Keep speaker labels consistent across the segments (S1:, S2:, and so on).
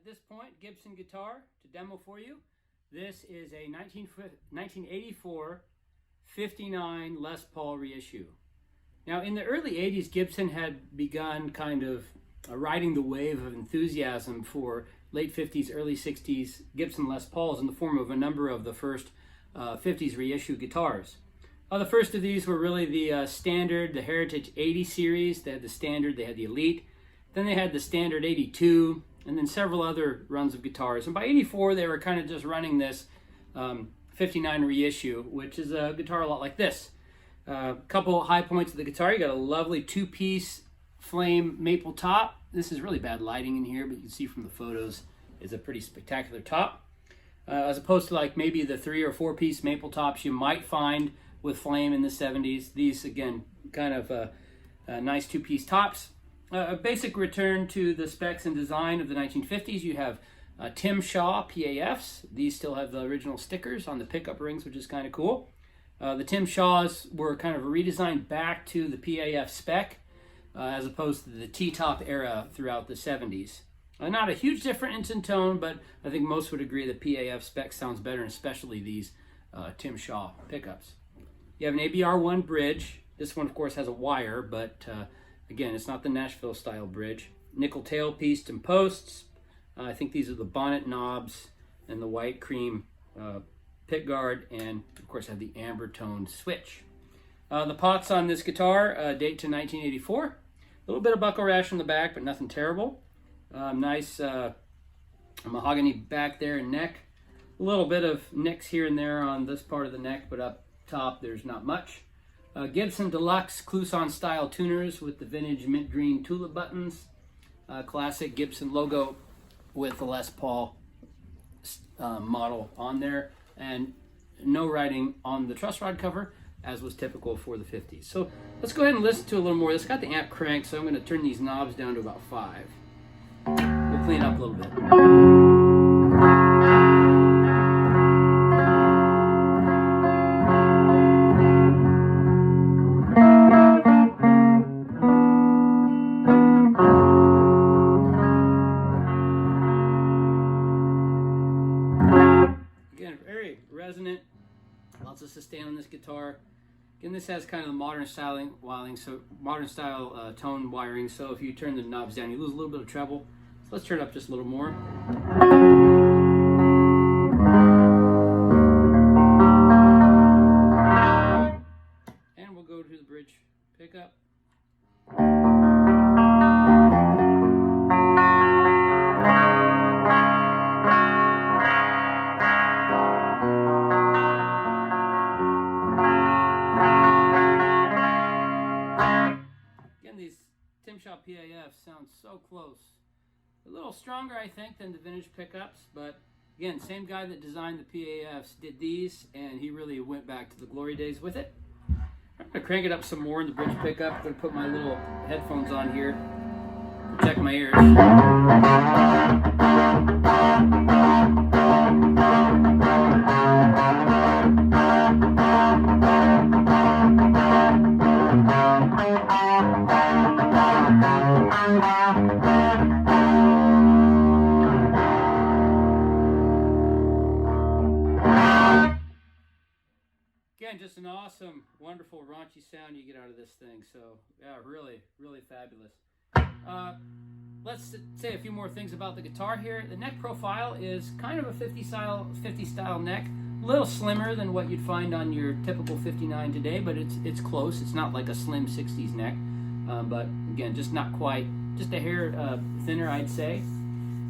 S1: At this point, Gibson guitar to demo for you. This is a 1984 59 Les Paul reissue. Now, in the early 80s, Gibson had begun kind of riding the wave of enthusiasm for late 50s, early 60s Gibson Les Pauls in the form of a number of the first 50s reissue guitars. The first of these were really the standard, the Heritage 80 series. They had the standard, they had the Elite, then they had the standard 82, and then several other runs of guitars. And by 84, they were kind of just running this 59 reissue, which is a guitar a lot like this. A couple high points of the guitar. You got a lovely two-piece flame maple top. This is really bad lighting in here, but you can see from the photos it's a pretty spectacular top. As opposed to like maybe the 3 or 4-piece maple tops you might find with flame in the 70s. These, again, kind of nice two-piece tops. A basic return to the specs and design of the 1950s. You have Tim Shaw PAFs. These still have the original stickers on the pickup rings, which is kind of cool. The Tim Shaws were kind of redesigned back to the PAF spec as opposed to the T-top era throughout the 70s. Not a huge difference in tone, but I think most would agree that PAF spec sounds better, and especially these Tim Shaw pickups. You have an ABR1 bridge. This one, of course, has a wire, but again, it's not the Nashville style bridge. Nickel tailpiece and posts. I think these are the bonnet knobs and the white cream pick guard, and of course have the amber toned switch. The pots on this guitar date to 1984. A little bit of buckle rash on the back, but nothing terrible. Nice mahogany back there and neck. A little bit of nicks here and there on this part of the neck, but up top there's not much. Gibson Deluxe Clouson style tuners with the vintage mint green tulip buttons. Classic Gibson logo with the Les Paul model on there, and no writing on the truss rod cover, as was typical for the 50s. So let's go ahead and listen to a little more. It's got the amp cranked, so I'm going to turn these knobs down to about 5. We'll clean it up a little bit. Very resonant, lots of sustain on this guitar. Again, this has kind of the modern style tone wiring, so if you turn the knobs down, you lose a little bit of treble. So let's turn it up just a little more. And we'll go to the bridge pickup. Tim Shaw PAF sounds so close. A little stronger, I think, than the vintage pickups, but again, same guy that designed the PAFs did these, and he really went back to the glory days with it. I'm going to crank it up some more in the bridge pickup. I'm going to put my little headphones on here, protect my ears. Again, just an awesome, wonderful, raunchy sound you get out of this thing. So, yeah, really, really fabulous. Let's say a few more things about the guitar here. The neck profile is kind of a 50 style neck. A little slimmer than what you'd find on your typical 59 today, but it's close. It's not like a slim 60s neck. But again, just not quite, just a hair thinner, I'd say.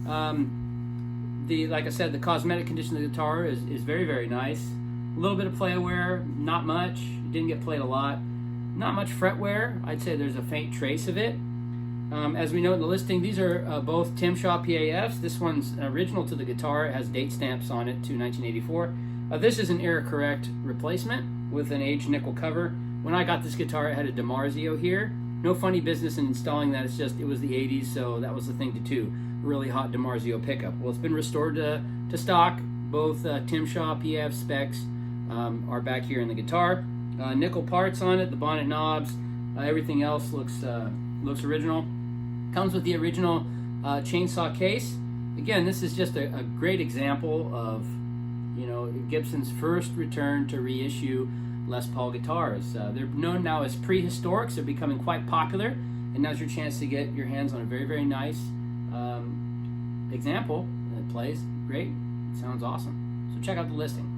S1: Like I said, the cosmetic condition of the guitar is very, very nice. A little bit of play wear, not much. It didn't get played a lot. Not much fret wear. I'd say there's a faint trace of it. As we note in the listing, these are both Tim Shaw PAFs. This one's original to the guitar. It has date stamps on it to 1984. This is an error-correct replacement with an aged nickel cover. When I got this guitar, it had a DiMarzio here. No funny business in installing that. It's just, it was the 80s, so that was the thing to do. Really hot DiMarzio pickup. Well, it's been restored to stock. Both Tim Shaw PAF specs are back here in the guitar. Nickel parts on it, the bonnet knobs, everything else looks original. Comes with the original chainsaw case. Again, this is just a great example of, you know, Gibson's first return to reissue Les Paul guitars. They're known now as prehistorics. They're becoming quite popular, and now's your chance to get your hands on a very, very nice example. And it plays great. It sounds awesome. So check out the listing.